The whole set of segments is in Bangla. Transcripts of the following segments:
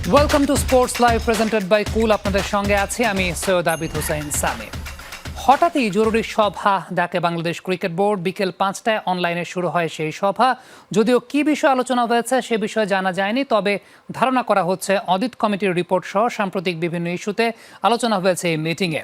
Welcome to sports live presented by cool. আপনাদের সঙ্গে আছি আমি সৈয়দ আবিদ হোসেন সামি। হঠাৎই জরুরি সভা ডাকে বাংলাদেশ ক্রিকেট বোর্ড। বিকেল 5টায় অনলাইনে শুরু হয় সেই সভা। যদিও কি বিষয়ে আলোচনা হয়েছে সে বিষয়ে জানা যায়নি, তবে ধারণা করা হচ্ছে অডিট কমিটির রিপোর্ট সহ সাম্প্রতিক বিভিন্ন ইস্যুতে আলোচনা হয়েছে এই মিটিংয়ে।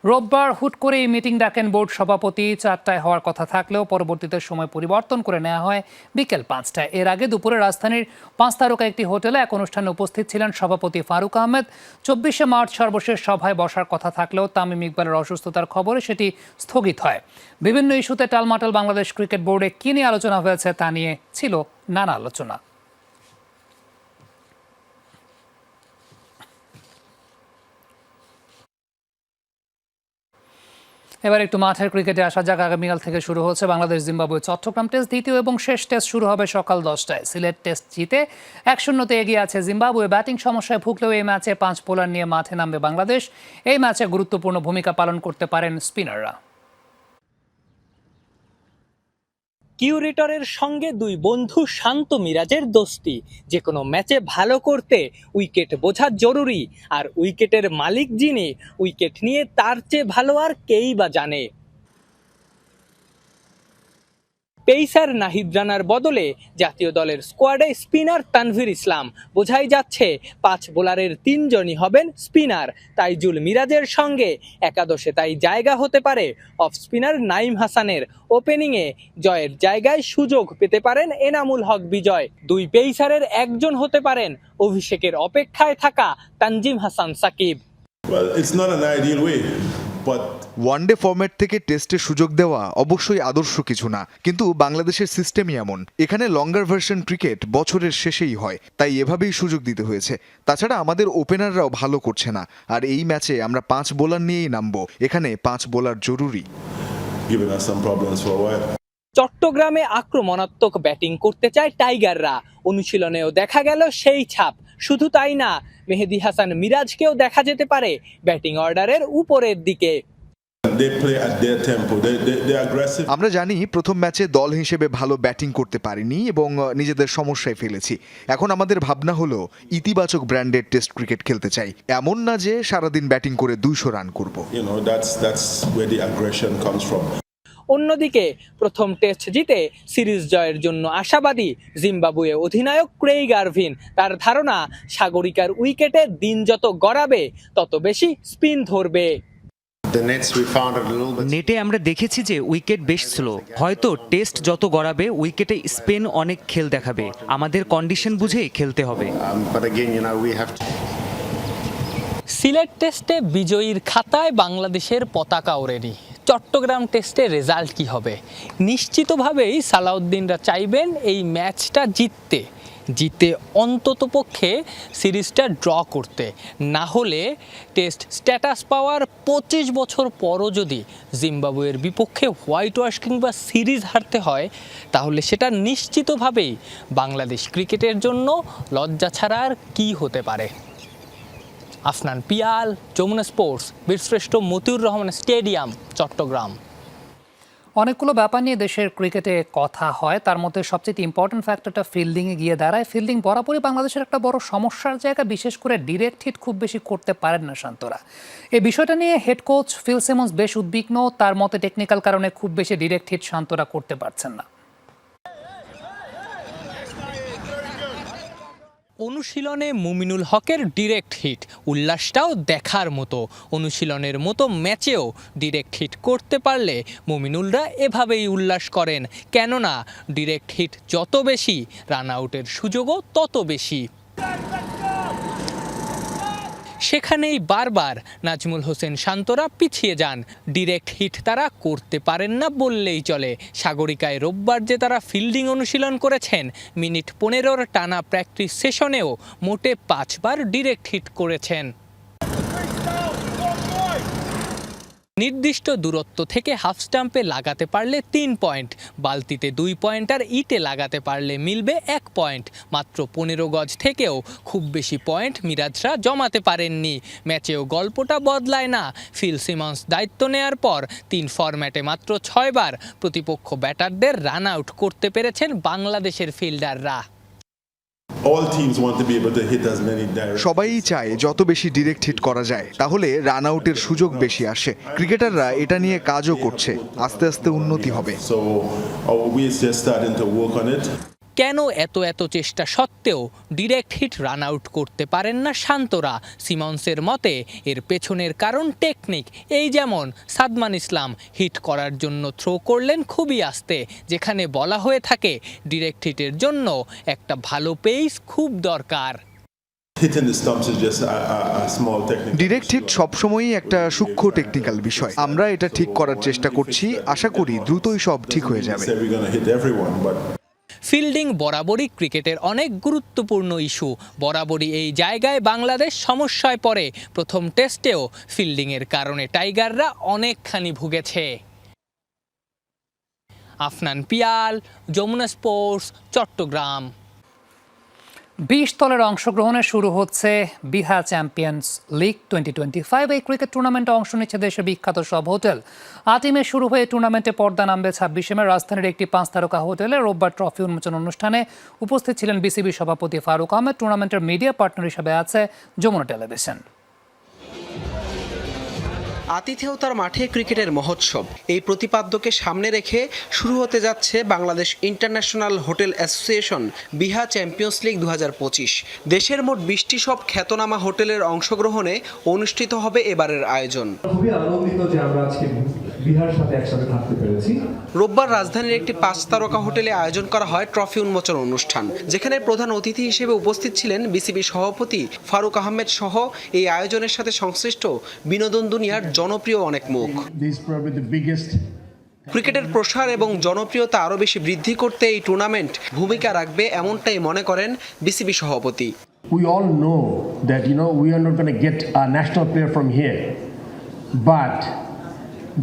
রোববার হুট করে এই মিটিং ডাকেন বোর্ড সভাপতি। 4টায় হওয়ার কথা থাকলেও পরবর্তীতে সময় পরিবর্তন করে নেওয়া হয় বিকেল 5টায়। এর আগে দুপুরে রাজধানীর 5 তারকা একটি হোটেলে এক অনুষ্ঠানে উপস্থিত ছিলেন সভাপতি ফারুক আহমেদ। 24শে মার্চ সর্বশেষ সভায় বসার কথা থাকলেও তামিম ইকবালের অসুস্থতার খবরে সেটি স্থগিত হয়। বিভিন্ন ইস্যুতে টালমাটাল বাংলাদেশ ক্রিকেট বোর্ডে কী নিয়ে আলোচনা হয়েছে তা নিয়ে ছিল নানা আলোচনা। এবার একটু মাঠের ক্রিকেটে আসা যাক। আগামীকাল থেকে শুরু হচ্ছে বাংলাদেশ জিম্বাবুয়ে চট্টগ্রাম টেস্ট। দ্বিতীয় এবং শেষ টেস্ট শুরু হবে সকাল 10টায়। সিলেট টেস্ট জিতে 1-0 এগিয়ে আছে জিম্বাবুয়ে। ব্যাটিং সমস্যায় ভুগলেও এই ম্যাচে 5 বোলার নিয়ে মাঠে নামবে বাংলাদেশ। এই ম্যাচে গুরুত্বপূর্ণ ভূমিকা পালন করতে পারেন স্পিনাররা। কিউরেটরের সঙ্গে দুই বন্ধু শান্ত মিরাজের দোস্তি। যে কোনো ম্যাচে ভালো করতে উইকেট বোঝা জরুরি, আর উইকেটের মালিক যিনি, উইকেট নিয়ে তার চেয়ে ভালো আর কেই বা জানে। পেসার নাহিদ রানার বদলে জাতীয় দলের স্কোয়াডে স্পিনার তানভীর ইসলাম। বোঝাই যাচ্ছে 5 বোলারের 3 জনই হবেন স্পিনার। তাইজুল মিরাজের সঙ্গে একাদশে তাই জায়গা হতে পারে অফ স্পিনার নাইম হাসানের। ওপেনিংয়ে জয়ের জায়গায় সুযোগ পেতে পারেন এনামুল হক বিজয়। দুই পেসারের একজন হতে পারেন অভিষেকের অপেক্ষায় থাকা Tanzim Hasan Sakib. Well, it's not an ideal way, but one day format থেকে টেস্টে সুযোগ দেওয়া অবশ্যই আদর্শ কিছু না, কিন্তু বাংলাদেশের সিস্টেমই এমন। এখানে লঙ্গার ভার্সন ক্রিকেট বছরের শেষেই হয়, তাই এভাবেই সুযোগ দিতে হয়েছে। তাছাড়া আমাদের ওপেনাররাও ভালো করছে না, আর এই ম্যাচে আমরা 5 বোলার নিয়েই নামবো। এখানে 5 বোলার জরুরি। giving us some problems for a while. চট্টগ্রামে আক্রমণাত্মক ব্যাটিং করতে চায় টাইগাররা। অনুশীলনেও দেখা গেল সেই ছাপ। শুধু তাই না, মেহেদী হাসান মিরাজকেও দেখা যেতে পারে ব্যাটিং অর্ডারের উপরের দিকে। They play at their tempo. They're aggressive. আমরা জানি প্রথম ম্যাচে দল হিসেবে ভালো ব্যাটিং করতে পারিনি এবং নিজেদের সমস্যায় ফেলেছি। এখন আমাদের ভাবনা হলো ইতিবাচক ব্র্যান্ডের টেস্ট ক্রিকেট খেলতে চাই। এমন না যে সারাদিন ব্যাটিং করে 200 রান করব। You know, that's where the aggression comes from. অন্যদিকে প্রথম টেস্ট জিতে সিরিজ জয়ের জন্য আশাবাদী জিম্বাবুয়ে অধিনায়ক ক্রেইগ আরভিন। তার ধারণা, সাগরিকার উইকেটে দিন যত গড়াবে তত বেশি স্পিন ধরবে। নেটে আমরা দেখেছি যে উইকেট বেশ স্লো। হয়তো টেস্ট যত গড়াবে উইকেটে স্পিন অনেক খেল দেখাবে। আমাদের কন্ডিশন বুঝেই খেলতে হবে। সিলেট টেস্টে বিজয়ীর খাতায় বাংলাদেশের পতাকা ওড়েনি। চট্টগ্রাম টেস্টে রেজাল্ট কি হবে? নিশ্চিতভাবেই সালাউদ্দিনরা চাইবেন এই ম্যাচটা জিতে অন্ততপক্ষে সিরিজটা ড্র করতে। না হলে টেস্ট স্ট্যাটাস পাওয়ার 25 বছর পরও যদি জিম্বাবুয়ের বিপক্ষে হোয়াইট ওয়াশ কিংবা সিরিজ হারতে হয়, তাহলে সেটা নিশ্চিতভাবেই বাংলাদেশ ক্রিকেটের জন্য লজ্জা ছাড়া আর কী হতে পারে। আফনান পিয়াল, যমুনা স্পোর্টস, বীরশ্রেষ্ঠ মতিউর রহমান স্টেডিয়াম, চট্টগ্রাম। অনেকগুলো ব্যাপার নিয়ে দেশের ক্রিকেটে কথা হয়, তার মধ্যে সবচেয়ে ইম্পর্টেন্ট ফ্যাক্টরটা ফিল্ডিংয়ে গিয়ে দাঁড়ায়। ফিল্ডিং বরাবরই বাংলাদেশের একটা বড় সমস্যার জায়গা, বিশেষ করে ডিরেক্ট হিট খুব বেশি করতে পারেন না শান্তরা। এই বিষয়টা নিয়ে হেড কোচ ফিল সিমন্স বেশ উদ্বিগ্ন। তার মতে টেকনিক্যাল কারণে খুব বেশি ডিরেক্ট হিট শান্তরা করতে পারছেন না। অনুশীলনে মুমিনুল হকের ডিরেক্ট হিট উল্লাসটাও দেখার মতো। অনুশীলনের মতো ম্যাচেও ডিরেক্ট হিট করতে পারলে মুমিনুলরা এভাবেই উল্লাস করেন, কেননা ডিরেক্ট হিট যত বেশি রান আউটের সুযোগও তত বেশি। সেখানেই বারবার নাজমুল হোসেন শান্তরা পিছিয়ে যান। ডিরেক্ট হিট তারা করতে পারেন না বললেই চলে। সাগরিকায় রোববার যে তারা ফিল্ডিং অনুশীলন করেছেন, মিনিট 15-র টানা প্র্যাকটিস সেশনেও মোটে 5 বার ডিরেক্ট হিট করেছেন। নির্দিষ্ট দূরত্ব থেকে হাফ স্টাম্পে লাগাতে পারলে 3 পয়েন্ট, বালতিতে 2 পয়েন্ট আর ইটে লাগাতে পারলে মিলবে 1 পয়েন্ট। মাত্র 15 গজ থেকেও খুব বেশি পয়েন্ট মিরাজরা জমাতে পারেননি। ম্যাচেও গল্পটা বদলায় না। ফিল সিমন্স দায়িত্ব নেয়ার পর 3 ফরম্যাটে মাত্র 6 বার প্রতিপক্ষ ব্যাটারদের রান আউট করতে পেরেছেন বাংলাদেশের ফিল্ডাররা। All teams want to be able to hit as many direct. সবাই চায় যত বেশি ডিরেক্ট হিট করা যায়, তাহলে রান আউটের সুযোগ বেশি আসে। ক্রিকেটাররা এটা নিয়ে কাজও করছে, আস্তে আস্তে উন্নতি হবে। So we're just starting to work on it. কেন এত চেষ্টা সত্ত্বেও ডিরেক্ট হিট রান আউট করতে পারেন না শান্তরা? সিমন্সের মতে এর পেছনের কারণ টেকনিক। এই যেমন সাদমান ইসলাম হিট করার জন্য থ্রো করলেন খুবই আস্তে, যেখানে বলা হয়ে থাকে ডিরেক্ট হিটের জন্য একটা ভালো পেস খুব দরকার। Hitting the stumps is just a small technique. Direct hit সবসময়ই একটা সূক্ষ্ম টেকনিক্যাল বিষয়। আমরা এটা ঠিক করার চেষ্টা করছি, আশা করি দ্রুতই সব ঠিক হয়ে যাবে। Say we're going to hit everyone, but fielding বরাবরই ক্রিকেটের অনেক গুরুত্বপূর্ণ ইস্যু। বরাবরই এই জায়গায় বাংলাদেশ সমস্যায় পড়ে। প্রথম টেস্টেও ফিল্ডিংয়ের কারণে টাইগাররা অনেকখানি ভুগেছে। আফনান পিয়াল, যমুনা স্পোর্টস, চট্টগ্রাম। 20 দলের অংশগ্রহণে শুরু হচ্ছে বিহা চ্যাম্পিয়ন্স লিগ 2025। এই ক্রিকেট টুর্নামেন্টে অংশ নিচ্ছে দেশের বিখ্যাত সব হোটেল। 8 মে শুরু হয়ে টুর্নামেন্টে পর্দা নামবে 26 মে। রাজধানীর একটি 5 তারকা হোটেলে রোববার ট্রফি উন্মোচন অনুষ্ঠানে উপস্থিত ছিলেন বিসিবি সভাপতি ফারুক আহমেদ। টুর্নামেন্টের মিডিয়া পার্টনার হিসেবে আছে যমুনা টেলিভিশন। আতিথেয়তার মাঠে ক্রিকেটের মহোৎসব, এই প্রতিপাদ্যকে সামনে রেখে শুরু হতে যাচ্ছে বাংলাদেশ ইন্টারন্যাশনাল হোটেল অ্যাসোসিয়েশন বিহা চ্যাম্পিয়ন্স লিগ 2025। দেশের মোট 20টি সব খ্যাতনামা হোটেলের অংশগ্রহণে অনুষ্ঠিত হবে এবারের আয়োজন। খুবই আনন্দিত যে আমরা আজকে বিহার সাথে একসাথে থাকতে পেরেছি। রোববার রাজধানীর একটি 5 তারকা হোটেলে আয়োজন করা হয় ট্রফি উন্মোচন অনুষ্ঠান, যেখানে প্রধান অতিথি হিসেবে উপস্থিত ছিলেন বিসিবি সভাপতি ফারুক আহমেদ সহ এই আয়োজনের সাথে সংশ্লিষ্ট বিনোদন দুনিয়ার জনপ্রিয় অনেক মুখ। ক্রিকেটের প্রসার এবং জনপ্রিয়তা আরও বেশি বৃদ্ধি করতে এই টুর্নামেন্ট ভূমিকা রাখবে, এমনটাই মনে করেন বিসিবি সভাপতি। We all know that we are not going to get a national player from here, but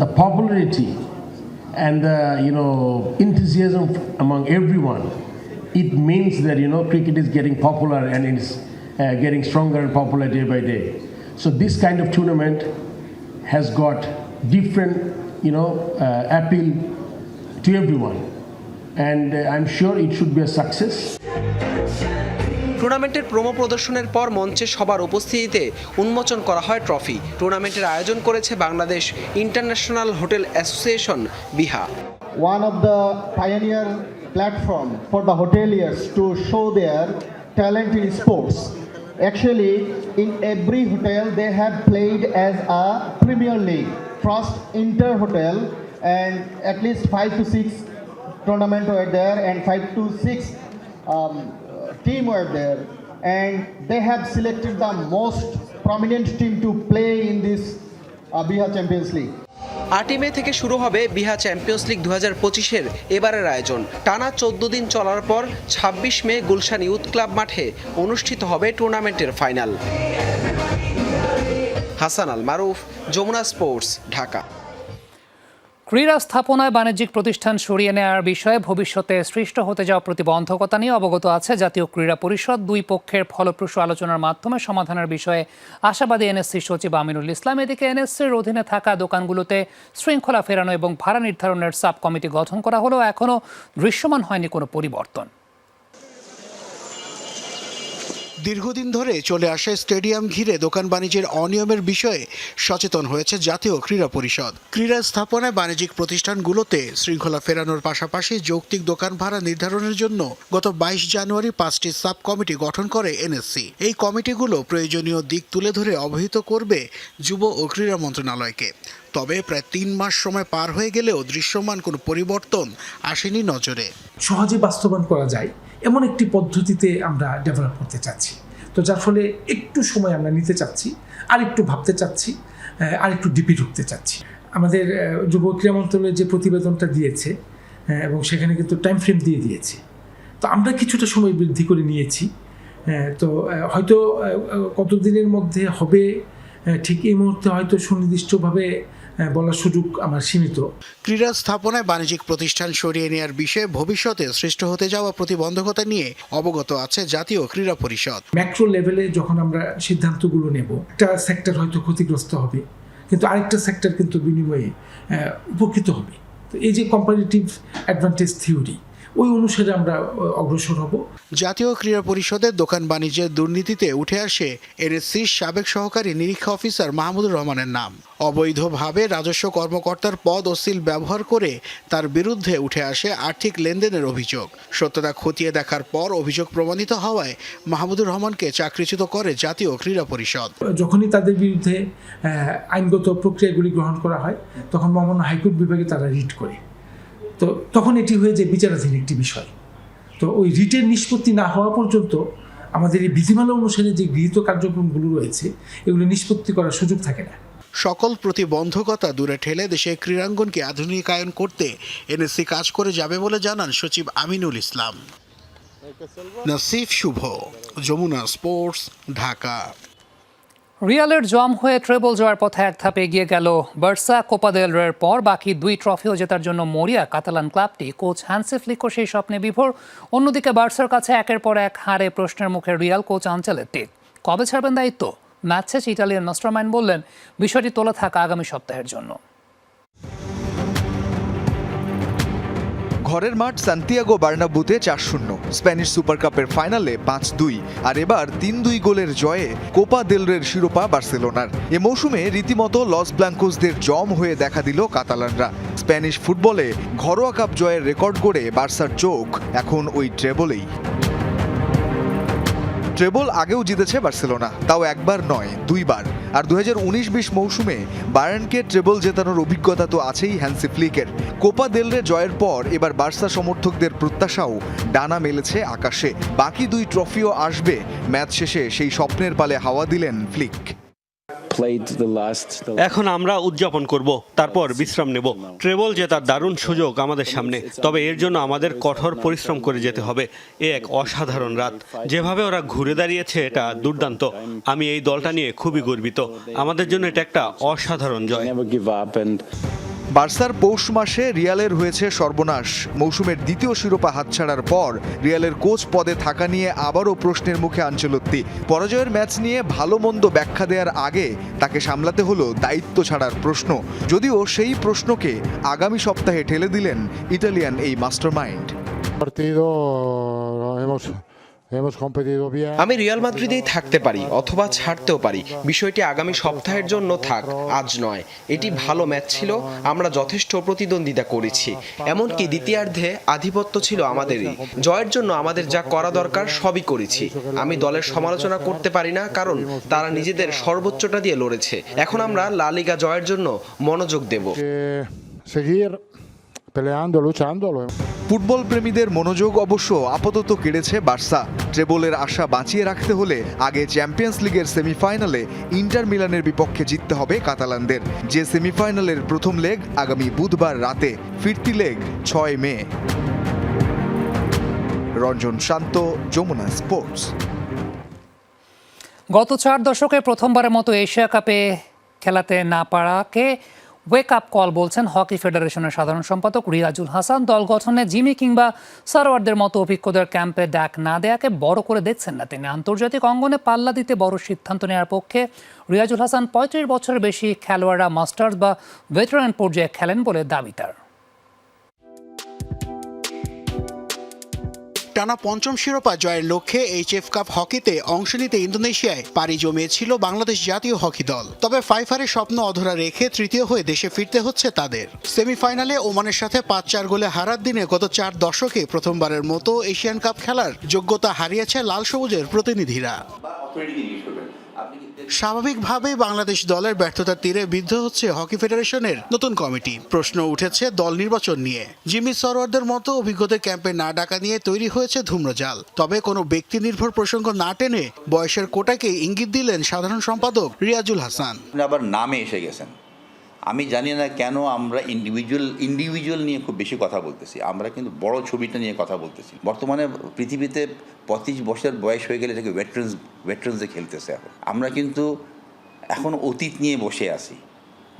the popularity and the enthusiasm among everyone, it means that cricket is getting popular and it's getting stronger and popular day by day. So this kind of tournament has got different appeal to everyone, and I'm sure it should be a success. টুর্নামেন্টের প্রোমো প্রদর্শনের পর মঞ্চে সবার উপস্থিতিতে উন্মোচন করা হয় ট্রফি। টুর্নামেন্টের আয়োজন করেছে বাংলাদেশ ইন্টারন্যাশনাল হোটেল অ্যাসোসিয়েশন বিহা। One of the pioneer platform for the hoteliers to show their talent in sports. Actually, in every hotel they have played as a Premier League, first inter hotel, and at least 5 to 6 tournament were there, and 5 to 6 team were there, and they have selected the most prominent team to play in this Biha Champions League. 8 মে থেকে শুরু হবে বিহা চ্যাম্পিয়ন্স লিগ 2025-এর এবারের আয়োজন। টানা 14 দিন চলার পর 26 মে গুলশান ইউথ ক্লাব মাঠে অনুষ্ঠিত হবে টুর্নামেন্টের ফাইনাল। হাসান আল মারুফ, যমুনা স্পোর্টস, ঢাকা। ক্রীড়া স্থাপনায় বাণিজ্যিক প্রতিষ্ঠান সরিয়ে নেওয়ার বিষয়ে ভবিষ্যতে সৃষ্ট হতে যাওয়া প্রতিবন্ধকতা নিয়ে অবগত আছে জাতীয় ক্রীড়া পরিষদ। দুই পক্ষের ফলপ্রসূ আলোচনার মাধ্যমে সমাধানের বিষয়ে আশাবাদী এনএসসি সচিব আমিনুল ইসলাম। এদিকে এনএসসির অধীনে থাকা দোকানগুলোতে শৃঙ্খলা ফেরানো এবং ভাড়া নির্ধারণের সাব কমিটি গঠন করা হলেও এখনও দৃশ্যমান হয়নি কোনো পরিবর্তন। দীর্ঘদিন ধরে চলে আসে স্টেডিয়াম ঘিরে দোকান বাণিজ্যের অনিয়মের বিষয়ে সচেতন হয়েছে জাতীয় ক্রীড়া পরিষদ। ক্রীড়া স্থাপনায় বাণিজ্যিক প্রতিষ্ঠানগুলোতে শৃঙ্খলা ফেরানোর পাশাপাশি যৌক্তিক দোকান ভাড়া নির্ধারণের জন্য গত 22 জানুয়ারি 5টি সাব কমিটি গঠন করে এনএসসি। এই কমিটিগুলো প্রয়োজনীয় দিক তুলে ধরে অবহিত করবে যুব ও ক্রীড়া মন্ত্রণালয়কে। তবে প্রায় 3 মাস সময় পার হয়ে গেলেও দৃশ্যমান কোনো পরিবর্তন আসেনি নজরে। সহজে বাস্তবায়ন করা যায় এমন একটি পদ্ধতিতে আমরা ডেভেলপ করতে চাচ্ছি, তো যার ফলে একটু সময় আমরা নিতে চাচ্ছি, আর একটু ভাবতে চাচ্ছি, আর একটু ডিপে ঢুকতে চাচ্ছি। আমাদের যুব ক্রীড়া মন্ত্রণালয় যে প্রতিবেদনটা দিয়েছে এবং সেখানে কিন্তু টাইম ফ্রেম দিয়ে দিয়েছে, তো আমরা কিছুটা সময় বৃদ্ধি করে নিয়েছি। তো হয়তো কতদিনের মধ্যে হবে ঠিক এই মুহূর্তে হয়তো সুনির্দিষ্টভাবে বলার সুযোগ আমার সীমিত। ক্রীড়া স্থাপনায় বাণিজ্যিক প্রতিষ্ঠান সরিয়ে নেওয়ার বিষয়ে ভবিষ্যতে সৃষ্ট হতে যাওয়া প্রতিবন্ধকতা নিয়ে অবগত আছে জাতীয় ক্রীড়া পরিষদ। ম্যাক্রো লেভেলে যখন আমরা সিদ্ধান্তগুলো নেব, একটা সেক্টর হয়তো ক্ষতিগ্রস্ত হবে, কিন্তু আরেকটা সেক্টর কিন্তু বিনিময়ে উপকৃত হবে। তো এই যে কম্পারেটিভ অ্যাডভান্টেজ থিওরি ওই অনুসারে আমরা অগ্রসর হব। জাতীয় ক্রীড়া পরিষদের দোকান বাণিজ্যের দুর্নীতিতে উঠে আসে এনএসসির সাবেক সহকারী নিরীক্ষা অফিসার মাহমুদুর রহমানের নাম। অবৈধভাবে রাজস্ব কর্মকর্তার পদ ও সিল ব্যবহার করে তার বিরুদ্ধে উঠে আসে আর্থিক লেনদেনের অভিযোগ। সত্যতা খতিয়ে দেখার পর অভিযোগ প্রমাণিত হওয়ায় মাহমুদুর রহমানকে চাকরিচ্যুত করে জাতীয় ক্রীড়া পরিষদ। যখনই তাদের বিরুদ্ধে আইনগত প্রক্রিয়াগুলি গ্রহণ করা হয় তখন মহামান্য হাইকোর্ট বিভাগে তারা রিট করে, তো তখন এটি হয়ে যায় বিচারাধীন একটি বিষয়। তো ওই রিটের নিষ্পত্তি না হওয়া পর্যন্ত আমাদের এই বিধিমালা অনুসারে যে গৃহীত কার্যক্রমগুলো রয়েছে এগুলো নিষ্পত্তি করার সুযোগ থাকে না। সকল প্রতিবন্ধকতা দূরে ঠেলে দেশে ক্রীড়াঙ্গনকে আধুনিকায়ন করতে এনএসসি কাজ করে যাবে বলে জানান সচিব আমিনুল ইসলাম। নাসিফ শুভ, যমুনা স্পোর্টস, ঢাকা। রিয়ালের জম হয়ে ট্রেবল জয়ের পথে এক ধাপ এগিয়ে গেল বার্সা। কোপা দেল রের পর বাকি 2 ট্রফিও জেতার জন্য মরিয়া কাতালান ক্লাবটি। কোচ হ্যান্সি ফ্লিকও সেই স্বপ্নে বিভোর। অন্যদিকে বার্সার কাছে একের পর এক হারে প্রশ্নের মুখে রিয়াল কোচ আনচেলত্তি। কবে ছাড়বেন দায়িত্ব? ম্যাচ শেষে ইটালিয়ান মাস্টারমাইন্ড বললেন বিষয়টি তোলা থাকা আগামী সপ্তাহের জন্য। ঘরের মাঠ সান্তিয়াগো বার্নাব্যুতে 4-0, স্প্যানিশ সুপার কাপের ফাইনালে 5-2, আর এবার 3-2 গোলের জয়ে কোপা দেল রের শিরোপা বার্সেলোনার। এ মৌসুমে রীতিমতো লস ব্লাঙ্কোসদের জম হয়ে দেখা দিল কাতালানরা। স্প্যানিশ ফুটবলে ঘরোয়া কাপ জয়ের রেকর্ড গড়ে বার্সার চোখ এখন ওই ট্রেবলেই। ট্রেবল আগেও জিতেছে বার্সেলোনা, তাও একবার নয় 2 বার। আর 2019-20 মৌসুমে বায়ার্নকে ট্রেবল জেতানোর অভিজ্ঞতা তো আছেই হ্যান্সি ফ্লিকের। কোপা দেল রে জয়ের পর এবার বার্সা সমর্থকদের প্রত্যাশাও ডানা মেলেছে আকাশে। বাকি 2 ট্রফিও আসবে। ম্যাচ শেষে সেই স্বপ্নের পালে হাওয়া দিলেন ফ্লিক। এখন আমরা উদযাপন করব, তারপর বিশ্রাম নেব। ট্রেবল জেতার দারুণ সুযোগ আমাদের সামনে, তবে এর জন্য আমাদের কঠোর পরিশ্রম করে যেতে হবে। এক অসাধারণ রাত, যেভাবে ওরা ঘুরে দাঁড়িয়েছে এটা দুর্দান্ত। আমি এই দলটা নিয়ে খুবই গর্বিত। আমাদের জন্য এটা একটা অসাধারণ জয়। বার্সার পৌষ মাসে রিয়ালের হয়েছে সর্বনাশ। মৌসুমের 2য় শিরোপা হাতছাড়ার পর রিয়ালের কোচ পদে থাকা নিয়ে আবারও প্রশ্নের মুখে আনচেলত্তি। পরাজয়ের ম্যাচ নিয়ে ভালো মন্দ ব্যাখ্যা দেওয়ার আগে তাকে সামলাতে হলো দায়িত্ব ছাড়ার প্রশ্ন। যদিও সেই প্রশ্নকে আগামী সপ্তাহে ঠেলে দিলেন ইটালিয়ান এই মাস্টারমাইন্ড। আমি রিয়াল মাদ্রিদেই থাকতে পারি অথবা ছাড়তেও পারি। বিষয়টি আগামী সপ্তাহের জন্য থাক, আজ নয়। এটি ভালো ম্যাচ ছিল, আমরা যথেষ্ট প্রতিদ্বন্দ্বিতা করেছি, এমনকি দ্বিতীয়ার্ধে আধিপত্য ছিল আমাদেরই। জয়ের জন্য আমাদের যা করা দরকার সবই করেছি। আমি দলের সমালোচনা করতে পারি না, কারণ তারা নিজেদের সর্বোচ্চটা দিয়ে লড়েছে। এখন আমরা লা লিগা জয়ের জন্য মনোযোগ দেব। ফুটবল প্রেমীদের মনোযোগ অবশ্য আপাতত কেড়েছে বার্সা। ট্রেবলের আশা বাঁচিয়ে রাখতে হলে আগে চ্যাম্পিয়ন্স লিগের সেমিফাইনালে ইন্টার মিলানের বিপক্ষে জিততে হবে কাতালানদের। যে সেমিফাইনালের প্রথম লেগ আগামী বুধবার রাতে, ফিরতি লেগ 6 মে। রঞ্জন শান্ত, যমুনা স্পোর্টস। গত 4 দশকে প্রথমবারের মতো এশিয়া কাপে খেলাতে না পারাকে ওয়েক আপ কল বলছেন হকি ফেডারেশনের সাধারণ সম্পাদক রিয়াজুল হাসান। দল গঠনে জিমি কিংবা সারোয়ারদের মতো অভিজ্ঞদের ক্যাম্পে ডাক না দেয়াকে বড় করে দেখছেন না তিনি। আন্তর্জাতিক অঙ্গনে পাল্লা দিতে বড় সিদ্ধান্ত নেওয়ার পক্ষে রিয়াজুল হাসান। 35 বছরের বেশি খেলোয়াড়রা মাস্টার্স বা ভেটারান পর্যায়ে খেলেন বলে দাবি তার। টানা 5ম শিরোপা জয়ের লক্ষ্যে এইচএফ কাপ হকিতে অংশ নিতে ইন্দোনেশিয়ায় পাড়ি জমিয়েছিল বাংলাদেশ জাতীয় হকি দল। তবে ফাইফারের স্বপ্ন অধরা রেখে তৃতীয় হয়ে দেশে ফিরতে হচ্ছে তাদের। সেমিফাইনালে ওমানের সাথে 5-4 গোলে হারার দিনে গত 4 দশকে প্রথমবারের মতো এশিয়ান কাপ খেলার যোগ্যতা হারিয়েছে লাল সবুজের প্রতিনিধিরা। স্বাভাবিকভাবেই বাংলাদেশ দলের ব্যর্থতার তীরে বিদ্ধ হচ্ছে হকি ফেডারেশনের নতুন কমিটি। প্রশ্ন উঠেছে দল নির্বাচন নিয়ে। জিমি সরোয়ারদের মতো অভিজ্ঞদের ক্যাম্পে না ডাকা নিয়ে তৈরি হয়েছে ধূম্রজাল। তবে কোনো ব্যক্তি নির্ভর প্রসঙ্গ না টেনে বয়সের কোটাকে ইঙ্গিত দিলেন সাধারণ সম্পাদক রিয়াজুল হাসান। আবার নামে এসে গেছেন। আমি জানি না কেন আমরা ইন্ডিভিজুয়াল নিয়ে খুব বেশি কথা বলতেছি, আমরা কিন্তু বড় ছবিটা নিয়ে কথা বলতেছি। বর্তমানে পৃথিবীতে 25 বছর বয়স হয়ে গেলে এটাকে ভেটারানসে খেলতেছে। এখন আমরা কিন্তু এখন অতীত নিয়ে বসে আছি।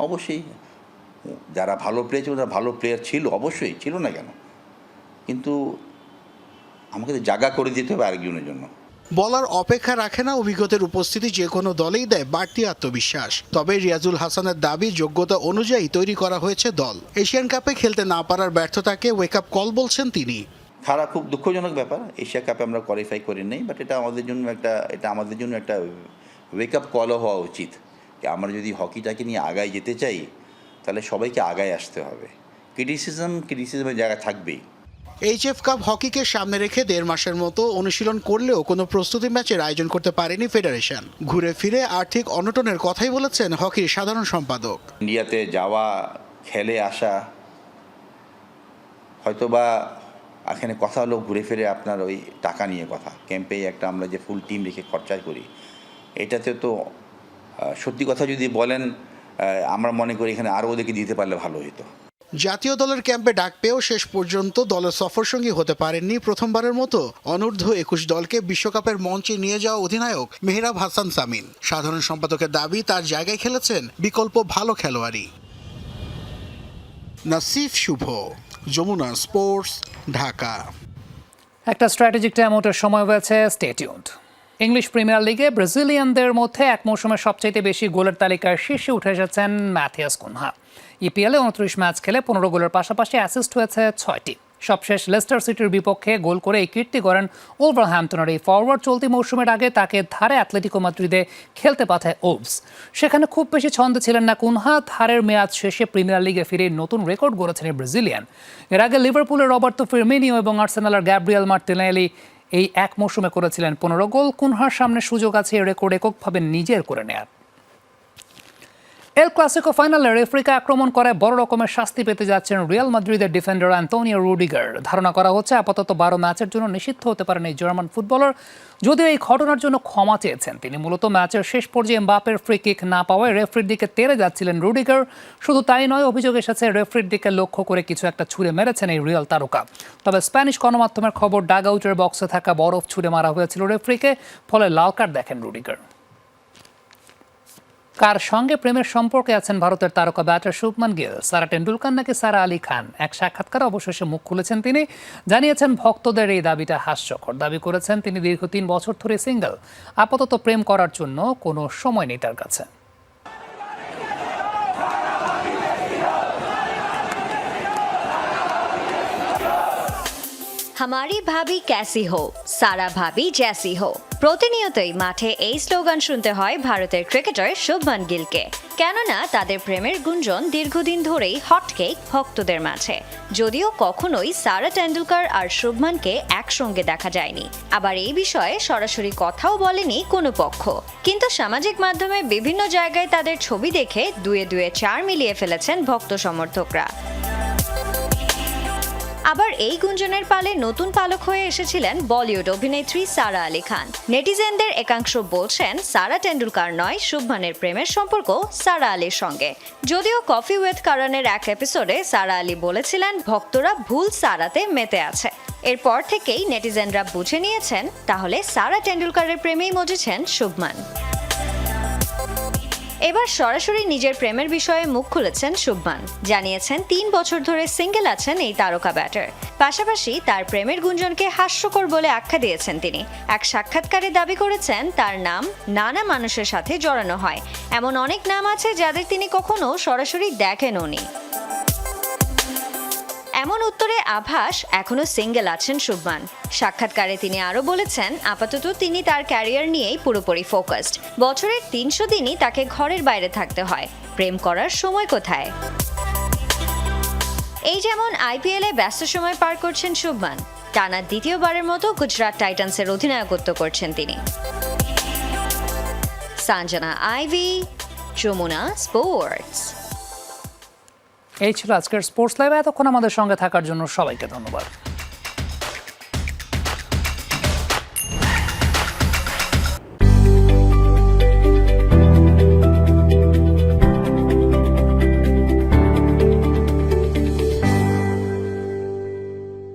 অবশ্যই যারা ভালো প্লেয়ার ছিল তারা ভালো প্লেয়ার ছিল, অবশ্যই ছিল না কেন, কিন্তু আমাকে জায়গা করে দিতে হবে আরেকজনের জন্য। বলার অপেক্ষা রাখে না অভিজ্ঞতার উপস্থিতি যে কোনো দলেই দেয় বাড়তি আত্মবিশ্বাস। তবে রিয়াজুল হাসানের দাবি যোগ্যতা অনুযায়ী তৈরি করা হয়েছে দল। এশিয়ান কাপে খেলতে না পারার ব্যর্থতাকে ওয়েক আপ কল বলছেন তিনি। খারাপ, খুব দুঃখজনক ব্যাপার। এশিয়া কাপে আমরা কোয়ালিফাই করি নাই, বাট এটা আমাদের জন্য একটা ওয়েক আপ কলও হওয়া উচিত যে আমরা যদি হকিটাকে নিয়ে আগায় যেতে চাই তাহলে সবাইকে আগায় আসতে হবে। ক্রিটিসিজমের জায়গা থাকবেই। এইচএফ কাপ হকিকে সামনে রেখে 1.5 মাসের মতো অনুশীলন করলেও কোনো প্রস্তুতি ম্যাচের আয়োজন করতে পারেনি ফেডারেশন। ঘুরে ফিরে আর্থিক অনটনের কথাই বলেছেন হকির সাধারণ সম্পাদক। ইন্ডিয়াতে যাওয়া, খেলে আসা, হয়তোবা এখানে কথা হলো ঘুরে ফিরে আপনার ওই টাকা নিয়ে কথা। ক্যাম্পে একটা আমরা যে ফুল টিম রেখে খরচা করি, এটাতে তো সত্যি কথা যদি বলেন আমরা মনে করি এখানে আরও ওদেরকে দিতে পারলে ভালো হতো। জাতীয় দলের ক্যাম্পে ডাক পেয়েও শেষ পর্যন্ত দলের সফরসঙ্গী হতে পারেননি প্রথমবারের মতো অনূর্ধ্ব-21 দলকে বিশ্বকাপের মঞ্চে নিয়ে যাওয়া অধিনায়ক মেহরাব হাসান সামিন। সাধারণ সম্পাদকের দাবি তার জায়গায় খেলেছেন বিকল্প ভালো খেলোয়াড়ই। নাসিফ শুভ, যমুনা স্পোর্টস, ঢাকা। একটা স্ট্র্যাটেজিক টাইম আউটের সময় হয়েছে, স্টে টিউনড। ইংলিশ প্রিমিয়ার লিগে ব্রাজিলিয়ানদের মধ্যে এক মৌসুমে সবচাইতে বেশি গোলের তালিকায় শীর্ষে উঠে এসেছেন ম্যাথিয়াস কুনহা। ইপিএলে 29 ম্যাচ খেলে 15 গোলের পাশাপাশি অ্যাসিস্ট হয়েছে 6টি। সবশেষ লেস্টার সিটির বিপক্ষে গোল করে এই কীর্তি করেন ওলভারহ্যাম্পটনের এই ফরওয়ার্ড। চলতি মৌসুমের আগে তাকে ধারে অ্যাটলেটিকো মাদ্রিদে খেলতে পাঠায় ওলভস। সেখানে খুব বেশি ছন্দে ছিলেন না কুনহা। ধারের মেয়াদ শেষে প্রিমিয়ার লিগে ফিরে নতুন রেকর্ড গড়েছেন এই ব্রাজিলিয়ান। এর আগে লিভারপুলের রবার্তো ফিরমিনিও এবং আর্সেনালের গ্যাব্রিয়েল মার্টিনেলি এই এক মৌসুমে করেছিলেন 15 গোল। কুনহার সামনে সুযোগ আছে এই রেকর্ড এককভাবে নিজের করে নেয়ার। এল ক্লাসিকো ফাইনালে রেফারিকে আক্রমণ করে বড় রকমের শাস্তি পেতে যাচ্ছেন রিয়াল মাদ্রিদের ডিফেন্ডার অ্যান্তোনিও রুডিগার। ধারণা করা হচ্ছে আপাতত 12 ম্যাচের জন্য নিষিদ্ধ হতে পারেন এই জার্মান ফুটবলার। যদিও এই ঘটনার জন্য ক্ষমা চেয়েছেন তিনি। মূলত ম্যাচের শেষ পর্যায়ে এমবাপের ফ্রি কিক না পাওয়ায় রেফারির দিকে তেড়ে যাচ্ছিলেন রুডিগার। শুধু তাই নয়, অভিযোগ এসেছে রেফারির দিকে লক্ষ্য করে কিছু একটা ছুঁড়ে মেরেছেন এই রিয়াল তারকা। তবে স্প্যানিশ গণমাধ্যমের খবর, ডাগ আউটের বক্সে থাকা বরফ ছুঁড়ে মারা হয়েছিল রেফারিকে, ফলে লাল কার্ড দেখেন রুডিগার। কার সঙ্গে প্রেমের সম্পর্কে আছেন ভারতের তারকা ব্যাটার শুভমান গিল? সারা টেন্ডুলকার নাকি সারা আলী খান? এক সাক্ষাৎকারে অবশেষে মুখ খুলেছেন তিনি। জানিয়েছেন ভক্তদের এই দাবিটা হাস্যকর। দাবি করেছেন তিনি দীর্ঘ 3 বছর ধরে সিঙ্গেল। আপাতত প্রেম করার জন্য কোনো সময় নেই তার কাছে। हमारी भाभी कैसी हो, सारा भाभी जैसी हो। প্রতিনিয়তই মাঠে এই স্লোগান শুনতে হয় ভারতের ক্রিকেটার শুভমান গিলকে। কেননা তাদের প্রেমের গুঞ্জন দীর্ঘদিন ধরেই হটকেক ভক্তদের মাঝে। যদিও কখনোই সারা টেন্ডুলকার আর শুভমানকে একসঙ্গে দেখা যায়নি, আবার এই বিষয়ে সরাসরি কথাও বলেনি কোনো পক্ষ। কিন্তু সামাজিক মাধ্যমে বিভিন্ন জায়গায় তাদের ছবি দেখে দুয়ে দুয়ে 4 মিলিয়ে ফেলেছেন ভক্ত সমর্থকরা। আবার এই গুঞ্জনের পালে নতুন পালক হয়ে এসেছিলেন বলিউড অভিনেত্রী সারা আলী খান। নেটিজেনদের একাংশ বলছেন সারা টেন্ডুলকার নয়, শুভমানের প্রেমের সম্পর্ক সারা আলীর সঙ্গে। যদিও কফি উইথ কারণের এক এপিসোডে সারা আলী বলেছিলেন ভক্তরা ভুল সারাতে মেতে আছে। এরপর থেকেই নেটিজেনরা বুঝে নিয়েছেন তাহলে সারা টেন্ডুলকারের প্রেমেই মজেছেন শুভমান। এবার সরাসরি নিজের প্রেমের বিষয়ে মুখ খুলেছেন শুভমান। জানিয়েছেন 3 বছর ধরে সিঙ্গেল আছেন এই তারকা ব্যাটার। পাশাপাশি তার প্রেমের গুঞ্জনকে হাস্যকর বলে আখ্যা দিয়েছেন তিনি। এক সাক্ষাৎকারে দাবি করেছেন তার নাম নানা মানুষের সাথে জড়ানো হয়, এমন অনেক নাম আছে যাদের তিনি কখনো সরাসরি দেখেনওনি। এমন উত্তরে আভাস এখনো সিঙ্গেল আছেন শুভমান। সাক্ষাৎকারে তিনি আরও বলেছেন আপাতত তিনি তার ক্যারিয়ার নিয়েই পুরোপুরি ফোকাসড। বছরের 300 দিনই তাকে ঘরের বাইরে থাকতে হয়, প্রেম করার সময় কোথায়? এই যেমন আইপিএলে ব্যস্ত সময় পার করছেন শুভমান, টানা দ্বিতীয়বারের মতো গুজরাট টাইটান্সের অধিনায়কত্ব করছেন তিনি। Sanjana Ivy, Jamuna sports. এই ছিল আজকের স্পোর্টস লাইভ। এতক্ষণ আমাদের সঙ্গে থাকার জন্য সবাইকে ধন্যবাদ।